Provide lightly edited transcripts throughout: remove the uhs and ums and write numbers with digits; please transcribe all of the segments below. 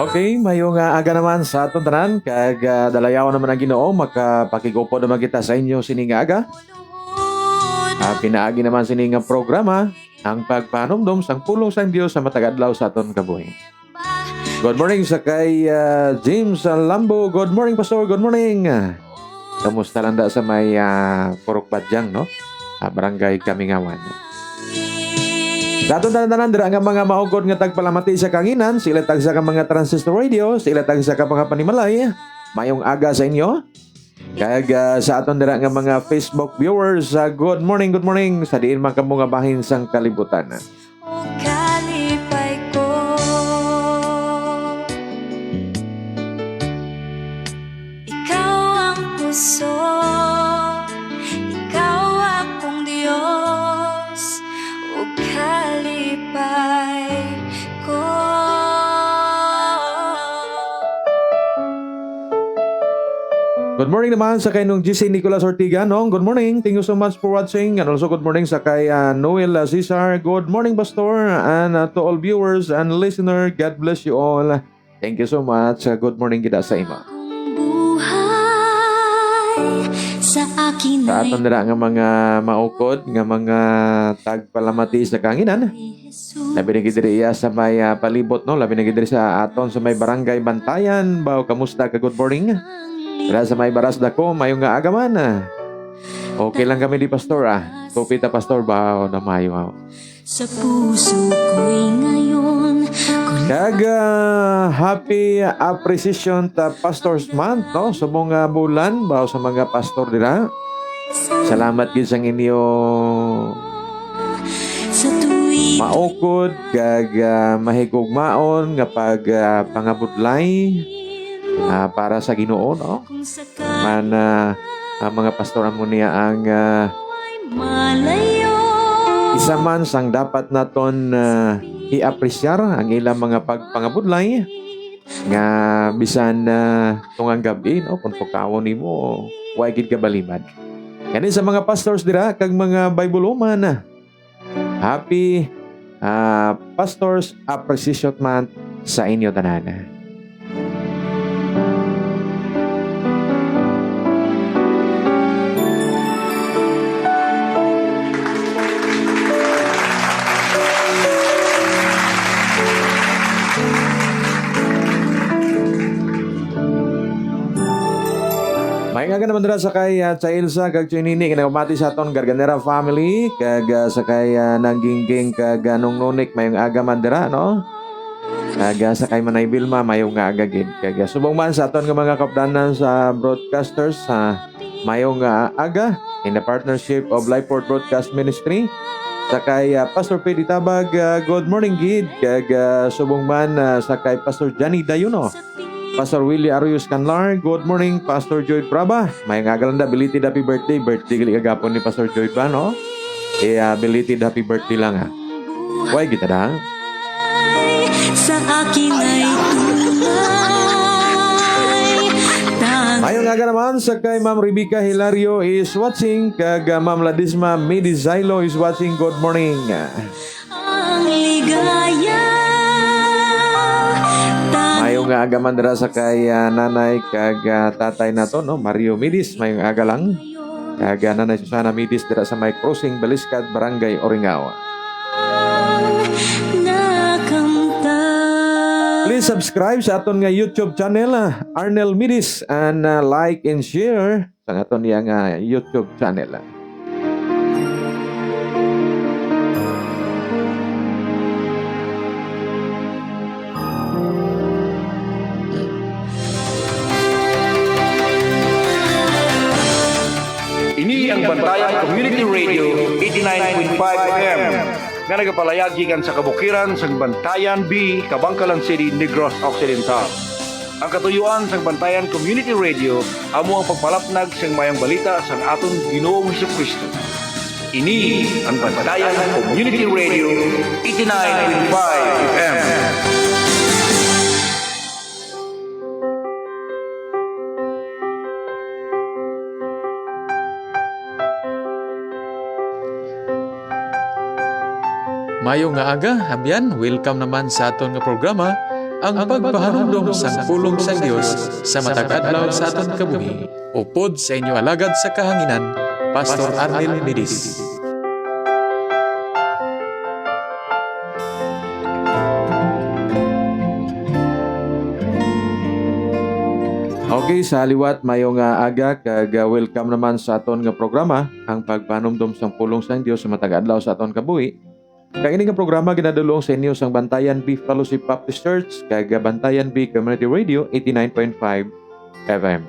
Okay, mayong aga naman sa atong tanan kag dalayaw naman ang Ginoo makapakigupo naman kita sa inyo sining aga. Pinaagi naman sining programa ang pagpanumdum sang pulong sang Dios sa matag adlaw sa aton kabuhi. Good morning sa kay James Lambo. Good morning Pastor. Good morning. Kamusta lang da sa may Purok Badyang, no? Barangay Kamingawan. Sa atong tanan dira nga mga maugod nga tagpalamati sa kanginan, sila tag sa mga transistor radio, sila tag sa mga panimalay. Mayong aga sa inyo. Kag sa aton dira nga mga Facebook viewers, good morning sa diin man kamo nga bahin sang kalibutan. Kalipay ko, ikaw ang puso, ikaw akong Diyos, o kalipay ko. Good morning naman sa kay nung GC Nicolas Ortiga, no? Good morning. Thank you so much for watching. And also good morning sa kay Noel Cesar. Good morning, Pastor. And to all viewers and listener, God bless you all. Thank you so much. Good morning kita sa ima. Sa akin Sa aton dira nga mga maukod, nga mga tagpalamati sa kanginan. Labi na gid diri sa may palibot, no? Labi na gid diri sa aton sa may barangay Bantayan. Bao, kamusta ka? Good morning. Dira sa may baras dako, mayong nga aga man. Okay lang kami di Pastor, Kupita Pastor ba na mayo. sa puso ko'y ngayon Kag happy appreciation ta Pastor's Month, no? Sa mga bulan ba sa mga pastor dira. Salamat gid sang inyo sa tuwing maukod kag mahigugmaon nga pag pangabudlay para sa Ginoo, no? kung sakali Man ang mga pastor mo niya ang malayo. isa man sang dapat naton i-apresyar ang ilang mga pagpangabudlay nga bisan tungang gabi, no? Kung tukawon nimo way gid ka balimad. Kani sa mga pastors dira kag mga Bible-oman, happy Pastors Appreciation Month sa inyo tanan. May nga naman dira sa kay sa Ilsa kag Chinini nga nagmati sa aton Garganera family kag sa kay Nanggingging kag Nungnunik mayong aga man dira, no? Kag sa kay Manay Vilma mayong aga gid kag subong man sa aton nga mga kapdanan sa broadcasters mayong aga in the partnership of Lifeport Broadcast Ministry. Sa kay Pastor Pedi Tabag, good morning gid kag subong man sa kay Pastor Johnny Dayuno. Pastor Willie Arroyos Canlar, good morning. Pastor Joy Braba, may ngagalanda, belated happy birthday. Birthday gali kagapon ni Pastor Joy ba, no? Belated happy birthday lang, Why kita da? Sa akin ay tunay. Mayong nga naman sa kay Ma'am Rebecca Hilario is watching. Kag Ma'am Ladisma Medizailo is watching. Good morning. Ang ligaya. Mayong aga man dira sa kay nanay kag tatay nato, no? Mario Midis, mayong aga lang. Kag nanay Susana Midis dira sa may Crossing Baliscad, Barangay Oringawa. Nakamta. Please subscribe sa aton nga YouTube channel, Arnel Midis, and like and share sa aton yang YouTube channel. Ini ang Bantayan Community Radio 89.5 FM nga nagapalayag gikan sa kabukiran sang Bantayan B, Kabangkalan City, Negros Occidental. Ang katuyuan sang Bantayan Community Radio amo ang pagpalapnag sang mayang balita sang aton Ginoong Hesukristo. Ini ang Bantayan Community Radio 89.5 FM. Mayo nga aga, habyan, welcome naman sa aton nga programa, ang pagpahanumdom sa pulong sang Dios sa matag adlaw sa aton kabuhi. Upod sa inyo alagad sa kahanginan, Pastor Arnel Medis. Okay, sa liwat mayong aga kag welcome naman sa aton nga programa ang pagpanumdum sang pulong sang Dios sa matag adlaw sa aton kabuhi. Kag ini nga programa ginadulong sa inyo sang Bantayan B Fellowship Baptist Church kag Bantayan B Community Radio 89.5 FM.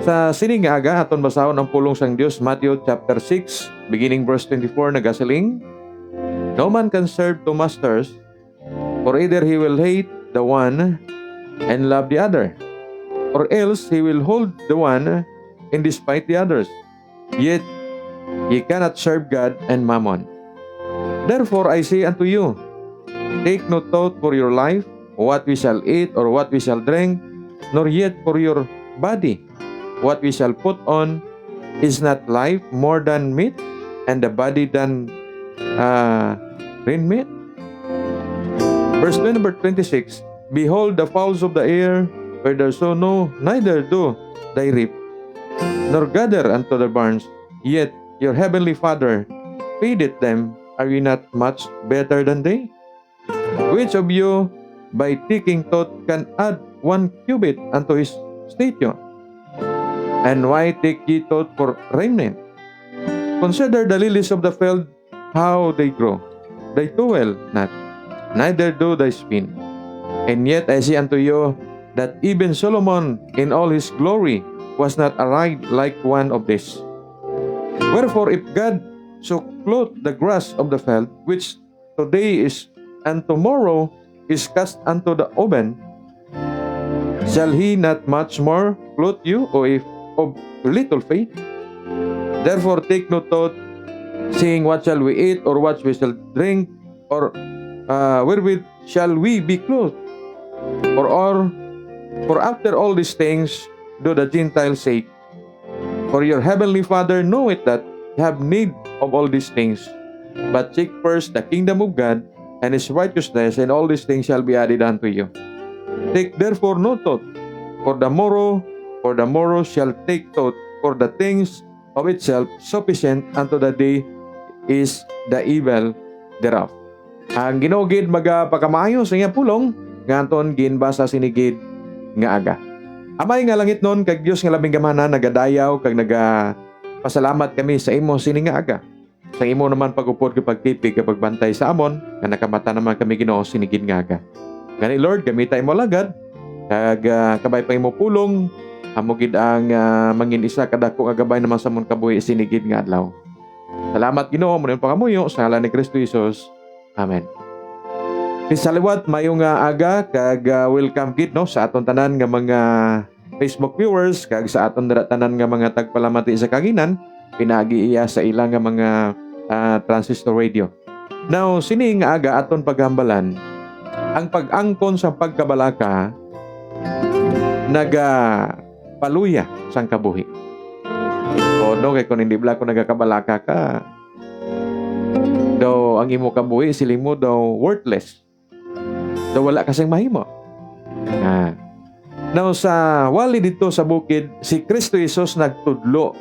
Sa sining nga aga aton basahon ang pulong sang Dios Matthew chapter 6 beginning verse 24 nagasiling, "No man can serve two masters, for either he will hate the one and love the other, or else he will hold the one and despite the others. Yet ye cannot serve God and mammon. Therefore I say unto you, take no thought for your life, what we shall eat or what we shall drink, nor yet for your body, what we shall put on. Is not life more than meat, and the body than meat?" Verse number 26, "Behold the fowls of the air, whether sow no, neither do they reap, nor gather unto the barns, yet your heavenly Father feedeth them. Are ye not much better than they? Which of you, by taking thought, can add 1 cubit unto his stature? And why take ye thought for raiment? Consider the lilies of the field, how they grow. They toil not, neither do they spin. And yet I say unto you, that even Solomon in all his glory was not arrayed like one of these. Wherefore if God so clothe the grass of the field, which today is and tomorrow is cast unto the oven, shall he not much more clothe you, O if of little faith? Therefore take no thought, saying, what shall we eat, or what we shall drink, or wherewith shall we be clothed? For after all these things do the Gentiles seek. For your heavenly Father knoweth that you have need of all these things. But seek first the kingdom of God and his righteousness, and all these things shall be added unto you. Take therefore no thought for the morrow shall take thought for the things of itself. Sufficient unto the day is the evil thereof." Ang ginugid magapakamayo sa iya pulong nganton ginbasa sinigid nga aga. Amay nga langit nun kag Dios nga labing gamhanan nagadayaw kag pasalamat kami sa imo sini nga aga. Sa imo naman pagupod kag pagtipig kag pagbantay sa amon nga nakamata naman kami Ginoo sinigid nga aga. Gani Lord, gamita imo lagad kag kabay pa imo pulong amo gid ang mangin isa kadako nga gabay naman sa mon kabuhi sinigid nga adlaw. Salamat Ginoo mo pangamuyo sa ngalan ni Kristo Jesus. Amen. Kisaliwat mayong aga kag welcome gid no sa aton tanan nga mga Facebook viewers kag sa aton tanan nga mga tagpalamati sa kaginan pinagi-iya sa ilang nga mga transistor radio. Now sini nga aga aton paghambalan ang pag-angkon sa pagkabalaka paluya sang kabuhi. O no kay kun hindi bala ko nagakabalaka ka daw ang imo kabuhi siling mo daw worthless. Daw wala kasing mahimo. Now sa wali dito sa bukid, si Kristo Jesus nagtudlo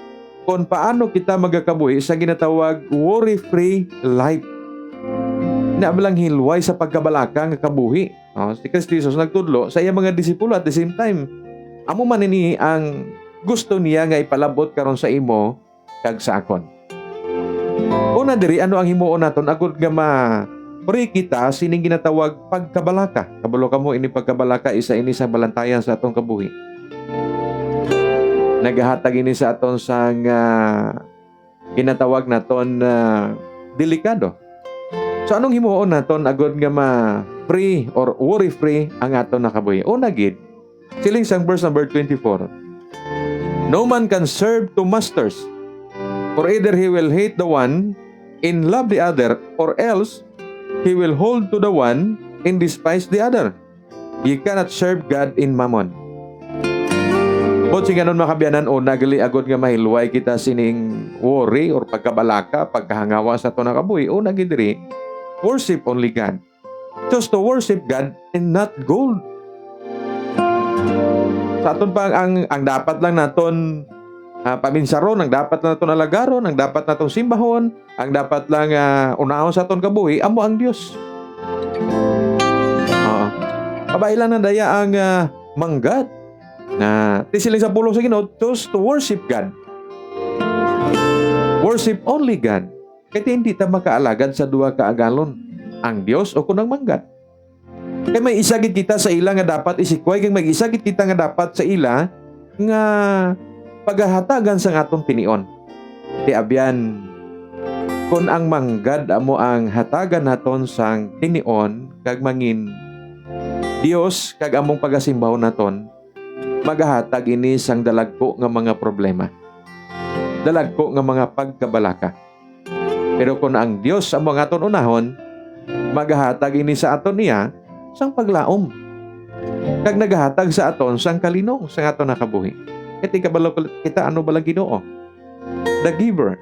kung paano kita magakabuhi sa ginatawag worry-free life. Naabalang hilway sa pagkabalaka nga kabuhi. Si Kristo Jesus nagtudlo sa iya mga disipulo at the same time, amo man ini ang gusto niya nga ipalabot karon sa imo kag sa akon. Una diri ano ang himuon naton agud nga pre kita sining ginatawag pagkabalaka. Kabalo kamo ini pagkabalaka isa ini sa balantayan sa atong kabuhi. Nagahatag ini sa aton sang ginatawag naton delikado. So anong himuon naton agud nga free or worry free ang aton nakabuhi? Una gid siling sang verse number 24. No man can serve two masters, for either he will hate the one and love the other, or else he will hold to the one and despise the other. Ye cannot serve God in mammon. Kung singanon makabiyanan o nagali agad nga mahilway kita sining worry or pagkabalaka, pagkahangawa sa ito na kabuhi, o nagidiri, worship only God. Choose to worship God and not gold. Sa aton pa ang dapat lang naton paminsaron, ang dapat lang naton alagaron, ang dapat naton simbahon, ang dapat lang unahon sa aton kabuhi amo ang Dios. Pabailan na daya ang manggad na tisiling sa pulong sa Ginoo, choose to worship God. Worship only God. Kaya hindi ta makaalagad sa duha ka agalon, ang Dios o kunang manggad. Kaya may isagit kita sa ila nga dapat isikway, kaya may isagit kita nga dapat sa ila nga paghahatagan sa atong tinion. Di abyan, kung ang manggad amo ang hatagan naton sang tinion, kag mangin Dios kag among pagasimbaw naton, magahatag ini sang dalagko nga mga problema. Dalagko nga mga pagkabalaka. Pero kung ang Dios among aton unahon, magahatag ini sa aton niya sang paglaom. Kag nagahatag sa aton sang kalinong sang aton nakabuhi. Iti kabalo kita ano bala Ginoo? The giver,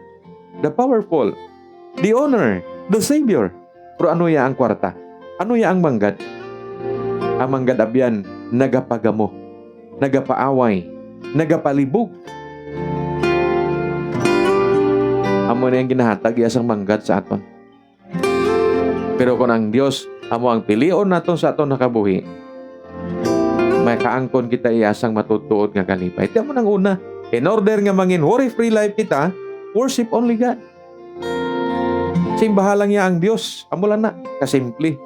the powerful, the honor, the savior. Pero ano ya ang kwarta? Ano ya ang manggad? Ang manggad abyan nagapagamo, nagapaaway, nagapalibog. Amo na yung ginahatag isang manggad sa aton. Pero kung ang Dios amo ang pilion naton sa aton nakabuhi, may kaangkon kita iyasang matutuod nga kalipay. Ito mo nang una, in order nga mangin worry-free life kita, worship only God. Simbahalang niya ang Dios, amo lang na, kasimple.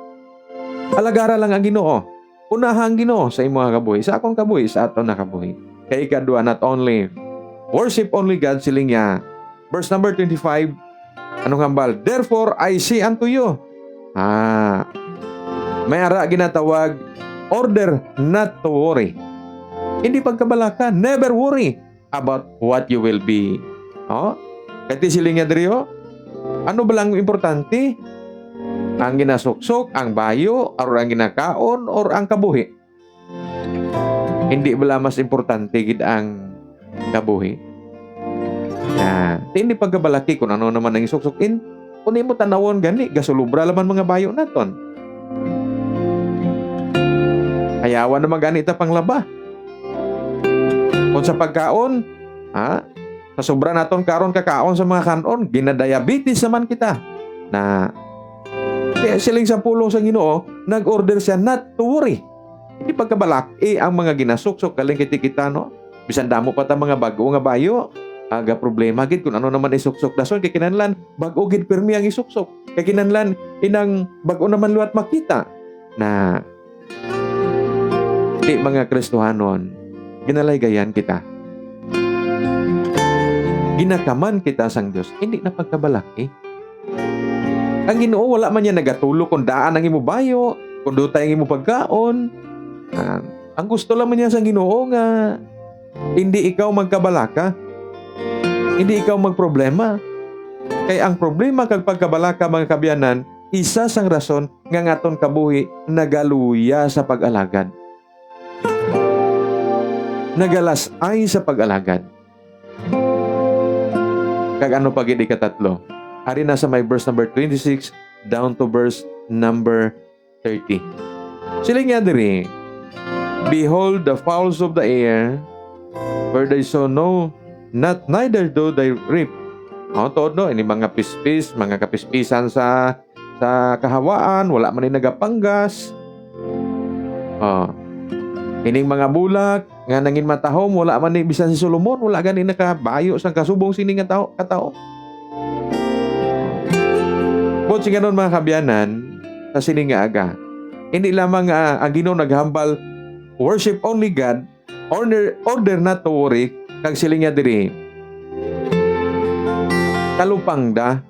Alagara lang ang Ginoo. Unahang Ginoo sa imong kabuhi, sa akong kabuhi, sa aton na kabuhi. Kay ikadua, not only worship only God, siling niya. Verse number 25, anong hambal? Therefore, I say unto you. May ara ginatawag, order not to worry. Hindi pagkabalaka, never worry about what you will be. Kati siling niya diriyo, ano ba lang importante? Ang ginasuksok, ang bayo, or ang ginakaon, or ang kabuhi. Hindi bala mas importante gid ang kabuhi. Hindi pagkabalaki kung ano naman ang isuksukin. Kung mo tanawon gani, gasulubra laman mga bayo naton. Ayawan naman gani ita panglaba. Kung sa pagkaon, sa sobra naton karon kakaon sa mga kanon, ginadiabetes naman kita. Kaya siling sa pulong sa Ginoo, nag-order siya not to worry. Hindi pagkabalaki ang mga ginasuksok kaling kita no? Bisan damo pa ta mga bago nga bayo. Aga problema gid kung ano naman isuksok dason kay kinahanglan bag-o gid permi ang isuksok. Kay kinahanglan inang bag-o naman luwat makita na di mga Kristohanon ginalaygayan kita. Ginakaman kita sang Dios, hindi na pagkabalaki. Ang Ginoo wala man niya nagatulo kung daan ang imo bayo, kung dutay ang imo pagkaon. Ang gusto lang man niya sa Ginoo nga hindi ikaw magkabalaka, hindi ikaw magproblema. Kaya ang problema kag pagkabalaka mga kabyanan, isa sang rason nga ngaton kabuhi nagaluya sa pag-alagad. Nagalas-ay sa pag-alagad. Kag ano pa gid ikatatlo? Ari na sa may verse number 26 down to verse number 30. Siling nga diri, behold the fowls of the air, where they sow not neither do they reap. Todo, ini mga pispis, mga kapispisan sa kahawaan, wala man ni nagapanggas. Ining mga bulak nga nangin matahom, wala man ni bisan si Solomon, wala gani nakabayo sang kasubong sining nga katao. Bot siya nun mga kabyanan, sa sining nga aga, hindi lamang ang Ginoo naghambal, worship only God, order not to worry, kag siling nga diri, kalupang da,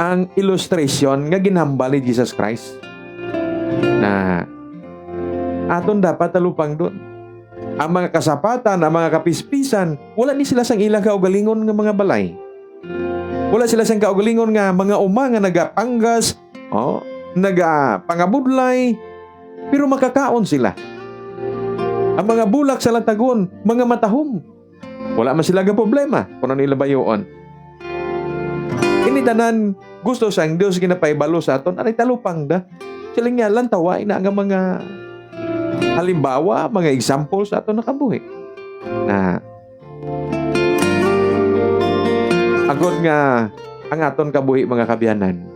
ang illustration nga ginhambal ni Jesus Christ. Na, aton dapat talupang doon. Ang mga kasapatan, ang mga kapispisan, wala ni sila sang ilang kaugalingon nga mga balay. Wala sila sang kaugalingon nga mga uma nga nagapanggas, nagapangabudlay, pero makakaon sila. Ang mga bulak sa latagon, mga matahom. Wala man sila nga problema kung ano nila bayoon. Ini tanan gusto sang Dios ginapaibalo sa aton, anay talupang da. Sila nga lang tawain na nga mga halimbawa, mga example sa ato nakabuhi. Na agod nga ang aton kabuhi mga kabyanan,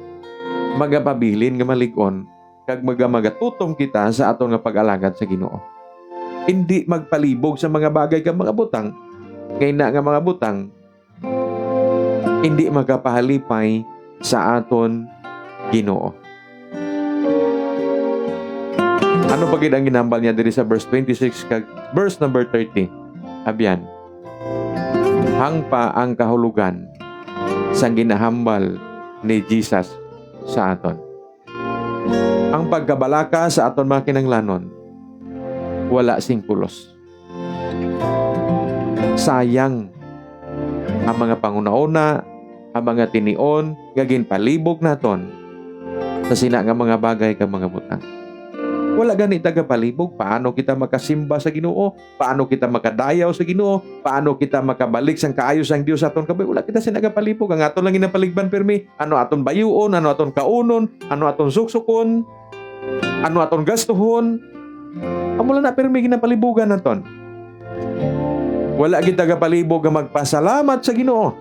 magapabilin nga malig-on kag magatutom kita sa aton nga pag-alagad sa Ginoo. Hindi magpalibog sa mga bagay kag mga butang. Ngay na nga mga butang, hindi magapahalipay sa aton Ginoo. Ano ba gid ang ginambal niya diri sa verse 26 kag verse number 30? Abyan. Hangpa ang kahulugan sang ginahambal ni Jesus sa aton. Ang pagkabalaka sa aton mga kinahanglanon wala sing pulos. Sayang ang mga pangunauna, ang mga tinion, gagin palibog naton sa sina nga mga bagay kag mga butang. Wala gani tagapalibog. Paano kita makasimba sa Ginoo? Paano kita makadayaw sa Ginoo? Paano kita makabalik sang kaayos ang Dios aton kabay? Wala kita sinagapalibog. Ang aton lang ginapaligban permi. Ano aton bayuon? Ano aton kaunon? Ano aton suksukon? Ano aton gastuhon? Amo lang na permi ginapalibugan naton. Wala kita tagapalibog nga magpasalamat sa Ginoo.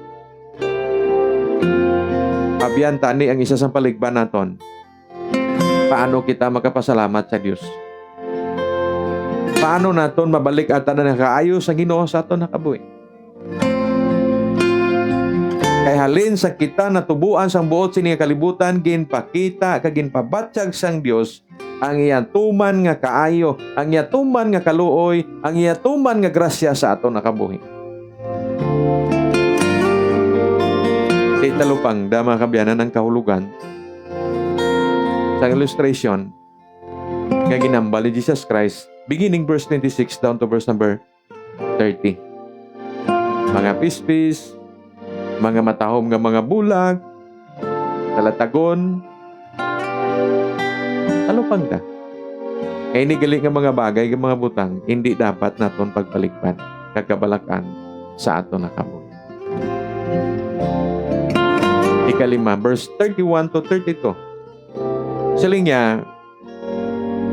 Abyan tani ang isa sa paligban naton. Paano kita makapasalamat sa Dios? Paano naton mabalik at tanan nga kaayos sa Ginoo sa aton nakabuhi? Kay halin sa kita natubuan sang buot sini nga kalibutan, ginpakita kag ginpabatyag sang Dios ang iyang tuman nga kaayo, ang iyang tuman nga kaluoy, ang iyang tuman nga grasya sa aton nakabuhi. Di talupang da mga kabyanan ng kahulugan sa illustration nga ginambal ni Jesus Christ beginning verse 26 down to verse number 30. Mga pispis, mga matahom nga mga bulag, talatagon, talupang da. Kaya inigali nga mga bagay, nga mga butang, hindi dapat naton pagpaligban, kagabalakan sa aton nakabuhi. Ikalima, verse 31 to 32. Saling niya,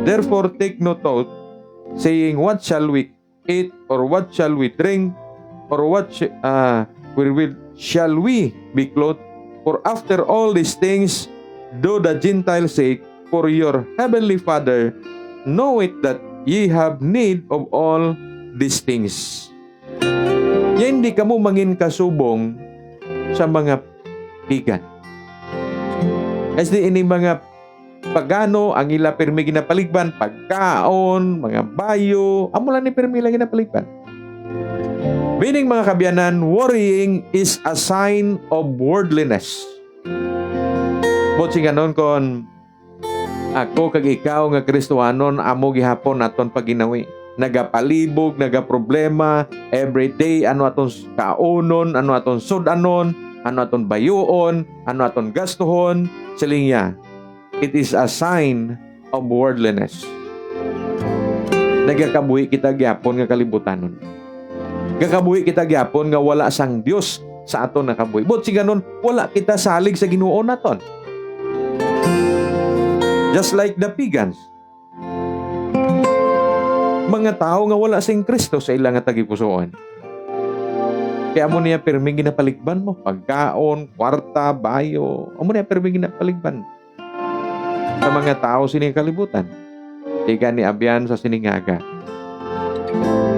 therefore take no thought, saying, what shall we eat, or what shall we drink, or what shall we be clothed? For after all these things do the Gentiles say, for your heavenly Father knoweth that ye have need of all these things. Yan hindi ka mo mangin kasubong sa mga pigan. Kasi ini mga pagano ang ila permi ginapaligban, pagkaon, mga bayo, amo lang ni permi lang ginapaligban. Meaning mga kabyanan, worrying is a sign of worldliness. Botsi ganon kon ako kag ikaw nga Kristohanon amo gihapon naton paginawi. Nagapalibog, nagaproblema, everyday ano aton kaonon, ano aton sudanon, ano aton bayuon, ano aton gastuhon, silingya. It is a sign of worldliness. Nagakabuhi kita gyapon nga kalibutanon. Gakabuhi kita gyapon nga wala sang Dios sa aton nakabuhi. But si ganon, wala kita salig sa Ginoo naton. Just like the pagans. Mga tao nga wala sing Kristo sa ilang nga tagipusoon. Kaya amo niya permi ginapaligban mo, pagkaon, kwarta, bayo, amo niya permi ginapaligban sa mga tao sining kalibutan. Tika ni abyan sa siningaga.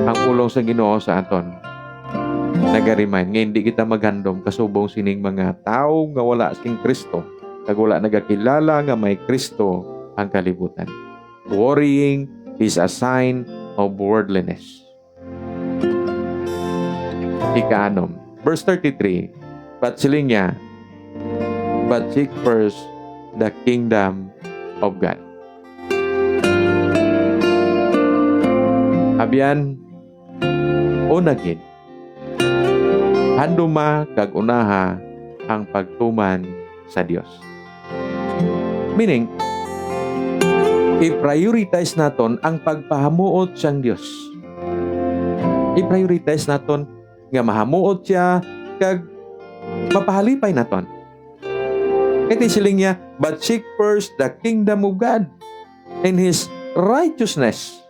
Ang pulong sa Ginoo sa aton. Nagariman nga hindi kita maghandom kasubong sining mga tao nga wala sing Kristo. Kag wala nagakilala nga may Kristo ang kalibutan. Worrying is a sign of worldliness. Ika-anom. Verse 33. But siling niya, but seek first the kingdom of God. Abyan, unagin, handuma kag unaha ang pagtuman sa Dios. Meaning, i-prioritize naton ang pagpahamuot siyang Dios. I-prioritize naton nga mahamuot siya kag mapahalipay naton. Kaya siling niya, but seek first the kingdom of God and His righteousness.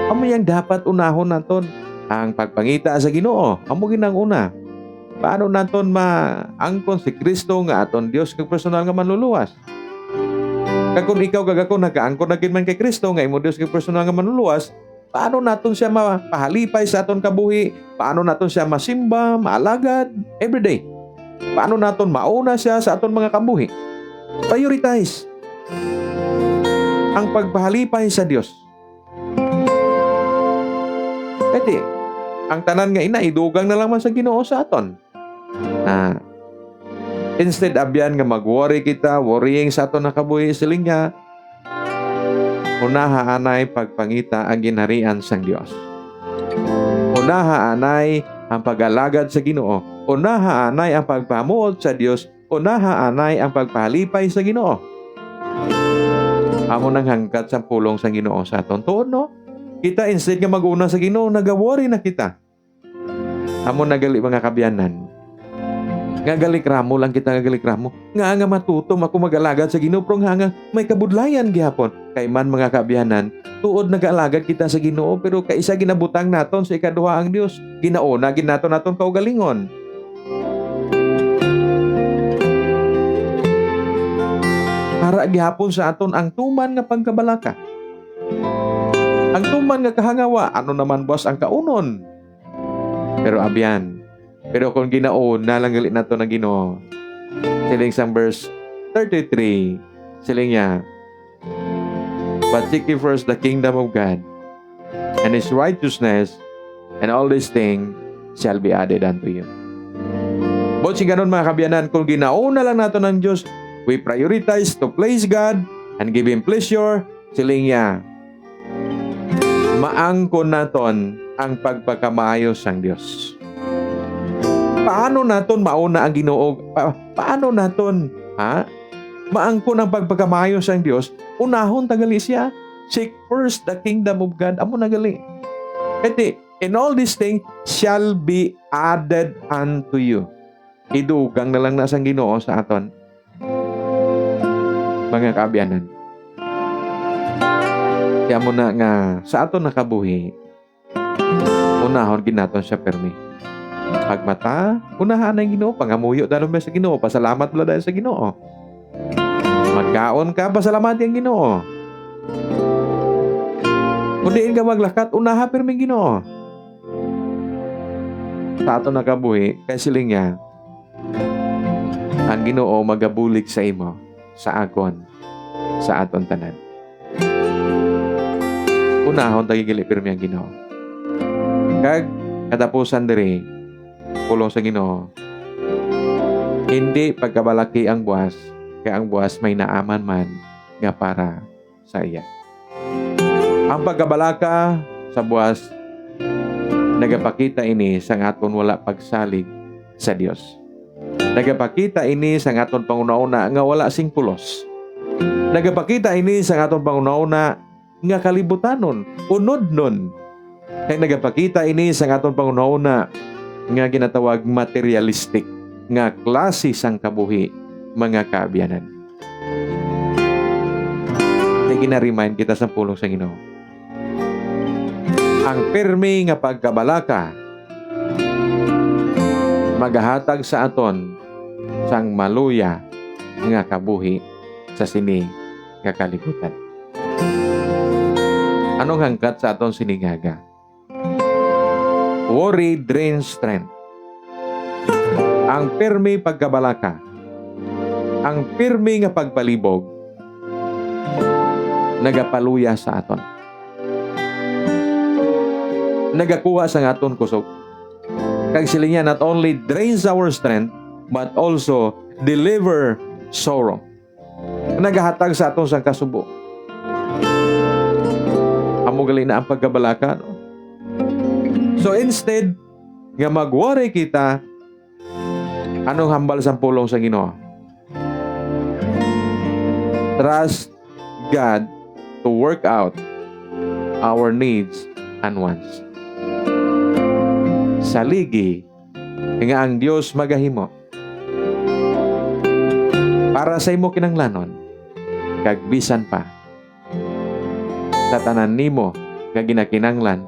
Amo yang dapat unahon naton ang pagpangita sa Ginoo. Amo ginang una. Paano naton maangkon si Kristo nga aton Dios kag personal nga manluluwas? Kag kung ikaw kag ako nagaangkon na gid man kay Kristo nga imo Dios kag personal nga manluluwas, paano naton siya mapahalipay sa aton kabuhi? Paano naton siya masimba, maalagad everyday? Paano naton mauna siya sa aton mga kabuhi? Prioritize ang pagpahalipay sa Dios. Kasi ang tanan nga ina idugang na lang man sa Ginoo sa aton. Na instead abyan nga mag-worry kita, worrying sa aton na kabuhi siling nga, unaha anay pagpangita ang ginharian sang Dios. Unaha anay ang pag-alagad sa Ginoo. Unaha anay ang pagpamuot sa Dios. Unaha anay ang pagpahalipay sa Ginoo. Amo nang hangkat sa pulong sa Ginoo sa aton tuod, no? Kita instead nga mag-una sa Ginoo, nag-worry na kita. Amo nagali mga kabyanan. Nga galikramo lang kita nga galikramo. Nga matutom ako mag-alagad sa Ginoo, pero nga may kabudlayan gihapon. Kay man mga kabyanan, tuod nag-alagad kita sa Ginoo, pero kaisa ginabutang naton sa ikaduha ang Dios. Ginauna ginaton naton kaugalingon. Para gihapon sa aton ang tuman nga pagkabalaka. Ang tuman nga kahangawa, ano naman boss ang kaunon? Pero abyan. Pero kung ginauna lang gali nato ng Ginoo. Siling sang verse 33, siling niya, but seek ye first the kingdom of God and His righteousness, and all these things shall be added unto you. Botsing ganon mga kabyanan, kung ginauna lang nato ng Diyos, we prioritize to please God and give Him pleasure, siling niya, maangkon naton ang pagpakamayo sang Dios. Paano naton mauna ang Ginoo? Paano naton maangkon ang pagpakamayo sang Dios? Unahon tagali siya. Seek first the kingdom of God. Amo nagali. Kasi in all these things shall be added unto you. Idugang na lang na sang Ginoo sa aton. Mga kaabyanan. Kaya mo na nga sa aton nakabuhi, unahon ginaton siya permi. Pagmata, unahan ang Ginoo, pangamuyo dahil sa Ginoo, pasalamat mo dahil sa Ginoo. Magkaon ka, pasalamat yung Ginoo. Kung diin ka maglakat, unaha permi Ginoo. Sa aton nakabuhi, kay siling niya, ang Ginoo magabulig sa imo, sa akon, sa aton tanan. Unahon tagigili permi ang Ginoo. Kag katapusan diri pulong sa Ginoo, hindi pagkabalaki ang buwas, kaya ang buwas may naaman man nga para sa iya. Ang pagkabalaka sa buwas nagapakita ini sa aton wala pagsalig sa Dios. Nagapakita ini sa aton pangunauna nga wala sing pulos. Nagapakita ini sa aton pangunauna nga kalibutanon, unod nun. Kaya nagapakita ini sa aton pangunauna nga ginatawag materialistic nga klase sang kabuhi, mga kaabyanan. Kaya gina-remind kita sa pulong sa Ginoo. Ang pirmi nga pagkabalaka magahatag sa aton sang maluya nga kabuhi sa sini nga kalibutan. Anong hangkat sa aton siningaga? Worry drains strength. Ang pirmi pagkabalaka, ang pirmi nga pagpalibog, nagapaluya sa aton. Nagakuha sa aton kusog. Kag sila niya not only drains our strength, but also deliver sorrow. Nagahatag sa aton sang kasubo. Amo gali na ang pagkabalaka, no? So instead nga mag-worry kita, anong hambal sa pulong sa Ginoo? Trust God to work out our needs and wants. Saligi nga ang Dios magahimo. para sa imo kinanglanon kag bisan pa sa tanan nimo nga ginakinanglan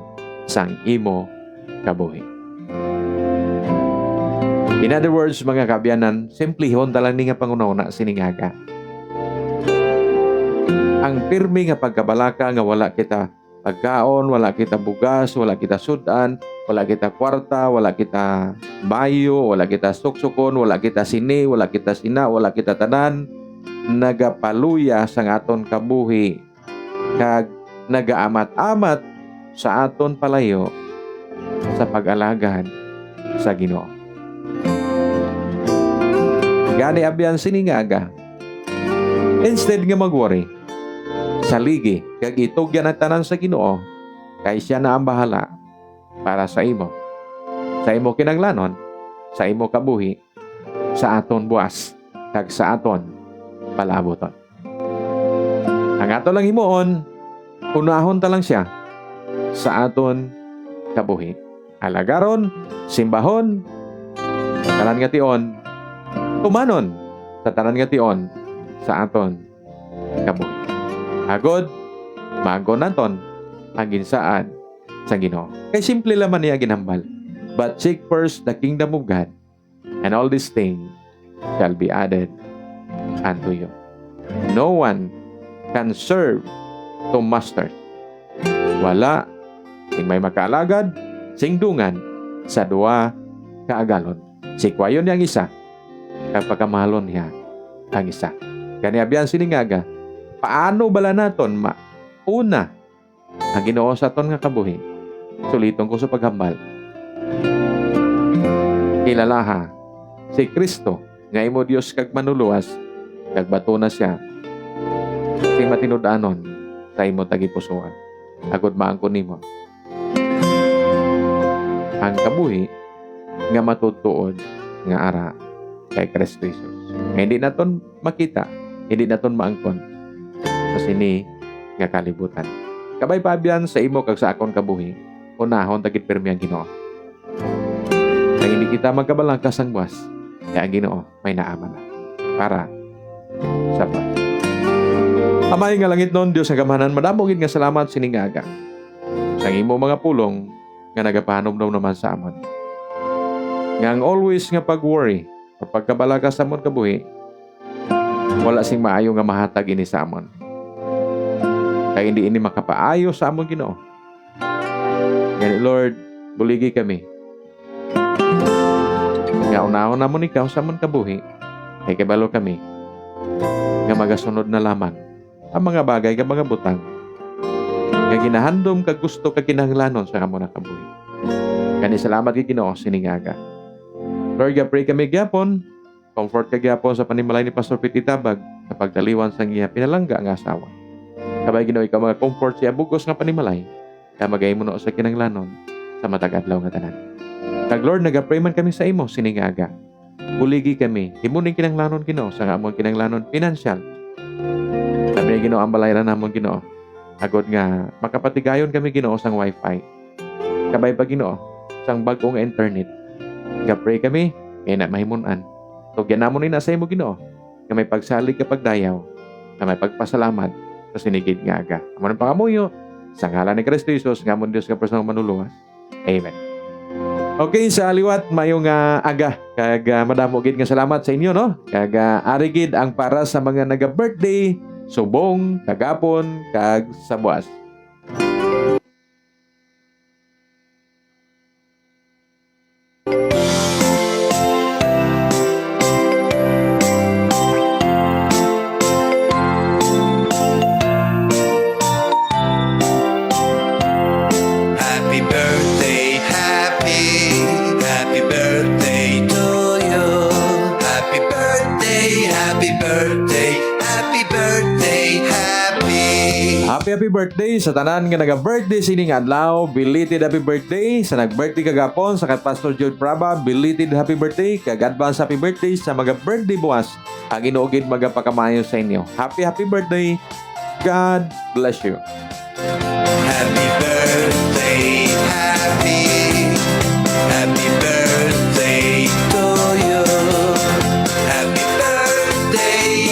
sang imo kabuhi. In other words, mga kabyanan, simplihon talang ni nga pangunauna siningaga. Ang pirmi nga pagkabalaka nga wala kita pagkaon, wala kita bugas, wala kita sudan, wala kita kwarta, wala kita bayo, wala kita suksukon, wala kita sini, wala kita sina, wala kita tanan, nagapaluya sang aton kabuhi kag nagaamat-amat sa aton palayo sa pag-alagad sa Ginoo. Gani abyan siningaga. Instead nga mag-worry, saligi kag itugyan ang tanan sa Ginoo kay siya na ang bahala para sa imo kinanglanon, sa imo kabuhi, sa aton buwas kag sa aton palaboton. Ang ato lang himuon, unahon ta lang siya sa aton kabuhi. Alagaron, simbahon, tanan nga tion, tumanon sa tanan nga tion sa aton kabuhi. Agod, maagon naton ang ginsaad sa Ginoo. Kay simple laman niya ginambal. But seek first the kingdom of God, and all these things shall be added unto you. No one can serve two masters. Wala sing may makaalagad, sing dungan sa duwa kaagalon. Sikwayon niya ang isa, kapag kamahalon niya ang isa. Kani abyan siningaga, paano bala naton mauna ang Ginoo sa aton nga kabuhi? Suliton ko sa paghambal. Kilalaha si Kristo nga imo Dios kag manuluwas kag batuna siya sing matinud-anon sa imo tagipusoan. Agod maangkon nimo ang kabuhi nga matutuod nga ara kay Kristo Jesus. Hindi naton makita, hindi naton maangkon sa sini nga kalibutan. Kabay paabyan sa imo kag sa akon kabuhi, unahon tagit pirmi ang Ginoo. Nang hindi kita magkabalangkas ang buwas, kaya ang Ginoo may naamala para sa buwas. Amay nga langit noon, Diyos nga gamahanan, madamogin nga salamat siningaga sa imo mga pulong nga nagapahanom daw naman sa amon. Nga ang always nga pag-worry o pagkabalaga sa amon kabuhi, wala sing maayo nga mahatag ini sa amon. Kaya hindi ini makapaayo sa amon Ginoo. Ganit Lord, buligi kami. Nga unahon namon ikaw sa amon kabuhi, kay kabalo kami nga magasunod na lamang ang mga bagay nga mga butang nga ginahandom kag gusto kag kinahanglanon sa amon kabuhi. Kani salamat kay Ginoo siningaga. Lord, pray kami gyapon, comfort ka gyapon sa panimalay ni Pastor Piti Tabag sa pagdaliwan sang iya pinalangga nga asawa. Kabay Ginoo ikaw mga comfort siya bugos nga panimalay kaya magay mo no sa kinanglanon sa matag adlaw nga tanan. Kag Lord, nagapray man kami sa imo siningaga. Buligi kami, himuning kinanglanon Ginoo sa amon kinanglanon financial. Sabi Ginoo ang balayran namon Ginoo. Agod nga makapatigayon kami Ginoo sang wifi. Kabay pa Ginoo sang bag-o nga internet. Gapray kami, kaya na mahimunan. Tugyan namon ina sa imo Ginoo nga may pagsalig kapag dayaw, nga may pagpasalamat sa sinigid nga aga. Amon ang pangamuyo sa ngalan ni Kristo Jesus, nga amon Dios nga personal manuluwas. Amen. Okay, sa aliwat mayong aga kag madamo gid nga salamat sa inyo no. Kag arigid ang para sa mga naga-birthday, subong, kagapon, kag sa buwas. Happy birthday, happy birthday to you. Happy birthday, happy birthday, happy birthday, Happy birthday sa tanan nga naga-birthday sining adlaw. Belated happy birthday sa nag-birthday kagapon sa kat Pastor Jude Praba. Belated happy birthday kag advance happy birthday sa mga birthday buwas. Ang inuugid magapakamayo sa inyo. Happy birthday. God bless you. happy birthday, happy birthday to you. Happy birthday,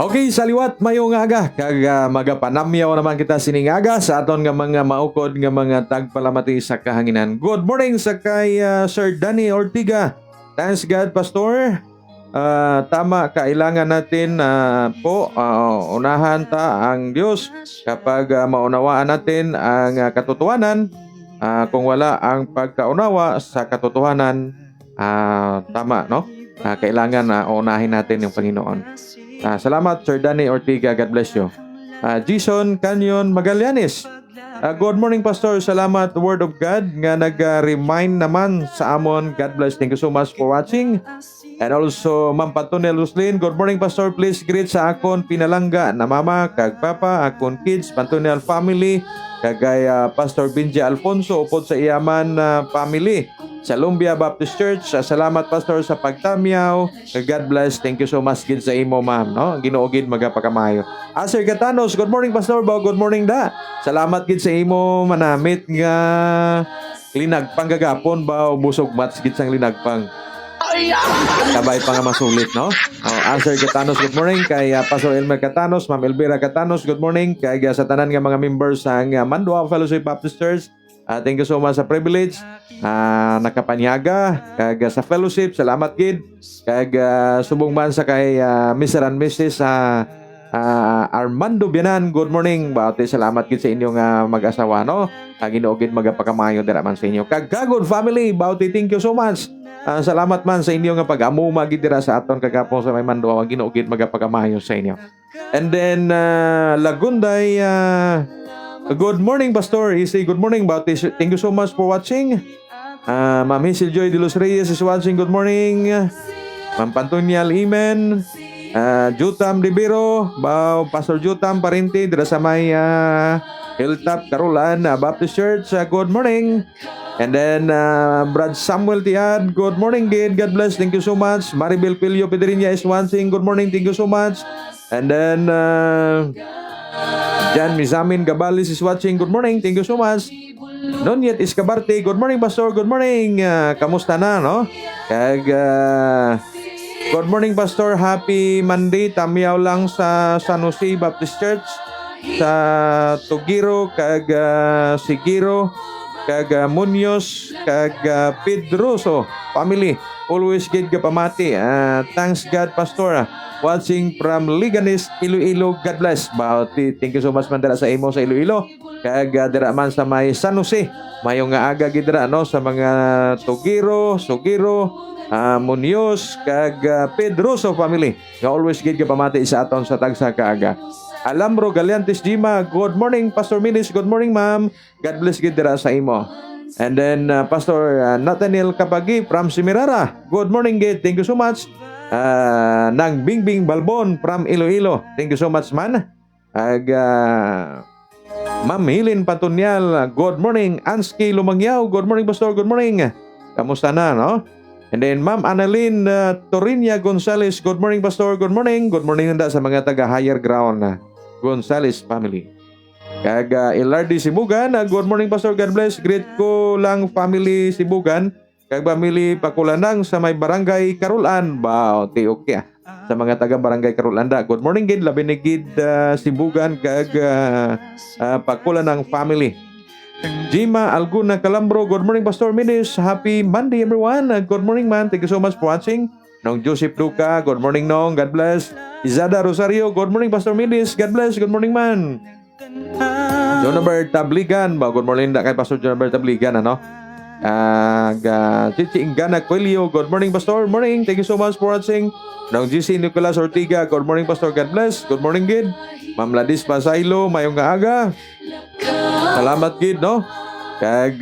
Okay, saliwat mayong aga kag magapanamyaw naman kita sining aga sa aton nga mga maukod nga mga tagpalamati sa kahanginan. Good morning sa kay Sir Danny Ortiga. Thanks God, Pastor. Tama, kailangan natin unahan ta ang Diyos kapag maunawaan natin ang katotohanan. Kung wala ang pagkaunawa sa katotohanan, tama, no? Kailangan unahin natin yung Panginoon. Salamat, Sir Danny Ortiga. God bless you. Jason Canyon Magallanes. Good morning, Pastor. Salamat, Word of God nga nag-remind naman sa amon. God bless. Thank you so much for watching. And also, Ma'am Pantonel Luslin. Good morning, Pastor. Please greet sa akon pinalangga na mama, kag papa, akon kids, Pantonel family, kagay Pastor Binja Alfonso, upod sa Iyaman family sa Lumbia Baptist Church. Salamat, Pastor, sa pagtamyaw. God bless. Thank you so much gid sa imo, ma'am, no? Ginoo gid magapakamayo. Sir Gatanos, good morning, Pastor. Good morning da. Salamat gid sa imo manamit nga linagpang gagapon ba busog mats gid sang linagpang. Kabay pa nga masulit, no? Sir Gatanos, good morning. Kay Pastor Elmer Gatanos, Ma'am Elvira Gatanos, good morning. Kay sa tanan nga mga members sang Mandua Fellowship Baptist Church. Thank you so much sa privilege. Nakapanyaga kag sa fellowship, salamat gid. Kag subong man sa kay Mr. and Mrs. Armando Bianan, good morning. Bauti salamat gid sa inyong mag-asawa, no? Ginoo gid magapakamayo dira man sa inyo. Kag Kagod family, bauti thank you so much. Salamat man sa inyo nga pag-amuma gid dira sa aton kagapon sa may Mandua. Ginoo gid magapakamayo sa inyo. And then Lagunday, good morning, Pastor. Say good morning, Bauti. Thank you so much for watching. Ma'am Hazel Joy de los Reyes is watching. Good morning. Ma'am Pantunial Imen. Jutam Libero. Pastor Jutam Parente dira sa may Hilltop Carolan Baptist Church. Good morning. And then Brad Samuel Tiad. Good morning, Gid. God bless. Thank you so much. Maribel Pilio Pedriña is watching. Good morning. Thank you so much. And then Jan Mizamin Gabalis is watching. Good morning. Thank you so much. Nonyet Escabarte. Good morning, Pastor. Good morning. Kamusta na, no? Kag good morning, Pastor. Happy Monday. Tamyaw lang sa San Jose Baptist Church sa Tugiro kag Sigiro kag Munoz kag Pedroso family. Always gid ka pamati. Thanks God, Pastor. Watching from Liganes, Iloilo. God bless. Thank you so much man dira sa imo sa Iloilo. Kag dira man sa may San Jose. Mayo nga aga gid dira, no, sa mga Tugiro, Sugiro, Munoz kag Pedroso family. Nga always gid ka pamati sa aton sa tagsa kaaga. Alambro Galiantes Jima. Good morning, Pastor Minis. Good morning, ma'am. God bless gid dira sa imo. And then Pastor Nathaniel Kapagi from Simirara. Good morning, gid. Thank you so much. Nang Bingbing Balbon from Iloilo. Thank you so much, man. Ma'am Hilin Patunyal. Good morning. Anski Lumangyaw. Good morning, Pastor. Good morning. Kamusta na, no? And then Ma'am Annalyn Torinia Gonzales. Good morning, Pastor. Good morning. Good morning handa sa mga taga Higher Ground Gonzales family. Kag Ilardi Sibugan. Good morning, Pastor. God bless. Greet ko lang family Sibugan. Kag family Pakulanang sa may Barangay Carolan. Okay. Sa mga taga Barangay Carolan. Good morning, gid. Labi ni gid Sibugan kag Pakulanang family. Jima Alguna Calambro. Good morning, Pastor Minis. Happy Monday, everyone. Good morning, man. Thank you so much for watching. Nong Joseph Duca. Good morning, Nong. God bless. Izada Rosario. Good morning, Pastor Minis. God bless. Good morning, man. Jonabert Tabligan. Good morning kay Pastor Jonabert Tabligan, ano? Chichi Ingana Coelho. Good morning, Pastor. Morning. Thank you so much for watching. Nong GC Nicolas Ortiga. Good morning, Pastor. God bless. Good morning, gid. Ma'am Ladis Pasaylo. Mayong aga. Salamat, gid, no? Kag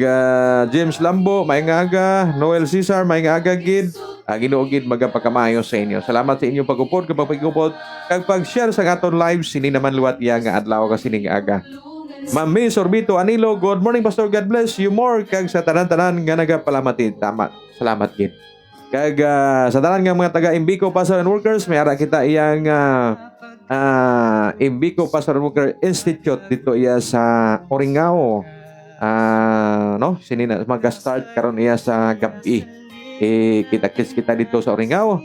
James Lambo. Mayong aga. Noel Cesar. Mayong aga, gid. Ginoo gid magapakamayo sa inyo. Salamat sa inyong pag-upod, kapag pag-upod, kag pag-share sa aton live. Sini naman luwat iya nga adlaw ka sining aga. Ma'am Miss Orbito Anilo. Good morning, Pastor. God bless you more. Kag sa tanan-tanan nga nagapalamati. Tama. Salamat, gid. Kag sa tanan nga mga taga Imbico Pastor and Workers, may ara kita iyang Imbico Pastor and Worker Institute dito iya sa Oringao. No, sini na mag-start karon iya sa gabi. Kita-kits kita dito sa Oringao.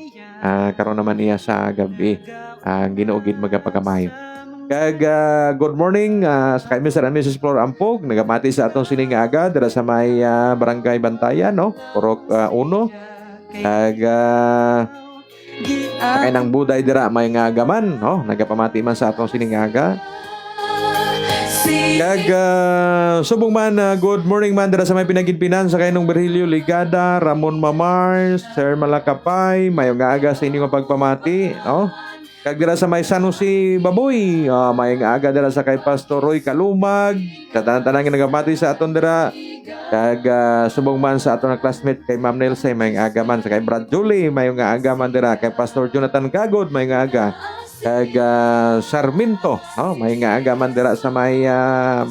Karon naman iya sa gabi. ginuugid magapagamayo. Kag good morning sa kay Mr. and Mrs. Flor Ampog, nagamati sa atong sining aga dira sa may Barangay Bantayan, no? Purok 1. Kag kay nang buday dira may nga agaman, no? Nagapamati man sa atong sining aga. Kag subong man good morning man dira sa may Pinagidpinan sa kay nung Virgilio Ligada, Ramon Mamars, Sir Malakapay, mayong aga sa inyong pagpamati, no? Kag dira sa may San Jose Baboy, may aga dira sa kay Pastor Roy Kalumag, sa tanan-tanan nga nagamati sa aton dira. Kag subong man sa aton nga classmate kay Ma'am Nelsay, may aga man sa kay Brad Julie, may aga man dira kay Pastor Jonathan Kagod, may aga. Kag Sarmiento, no? May aga man dira sa may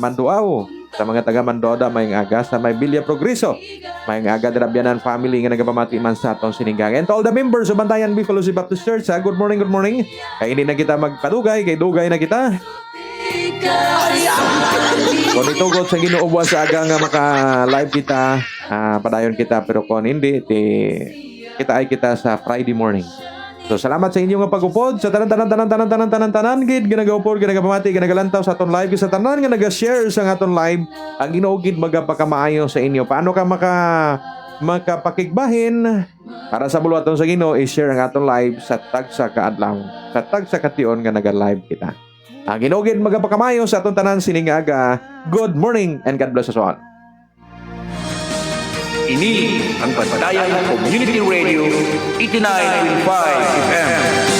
Manduao. Sa mga taga Mandoda, may aga sa may Villa Progreso. May aga dira Bianan family nga nagapamati man sa atong sininggang. And to all the members of Bantayan B Fellowship Baptist Church, good morning, good morning. Kay hindi na kita magpadugay, kay dugay na kita. Kung itugot sa Ginoo buwan sa aga nga maka-live kita, padayon kita, pero kung hindi, kita ay kita sa Friday morning. So salamat sa inyo nga pag-upod sa tanan gid ginagaupod, ginagapamati, ginagalantaw sa aton live, sa tanan nga naga-share sa aton live. Ang Ginoo gid magapakamaayo sa inyo. Paano ka makapakigbahin para sa buluhaton sa Ginoo, i-share ang aton live sa tagsa kaadlaw, sa tagsa kation nga naga-live kita. Ang Ginoo gid magapakamayo sa aton tanan sining aga. Good morning and God bless us all. Ini ang Bantayan Community Radio 89.5 FM.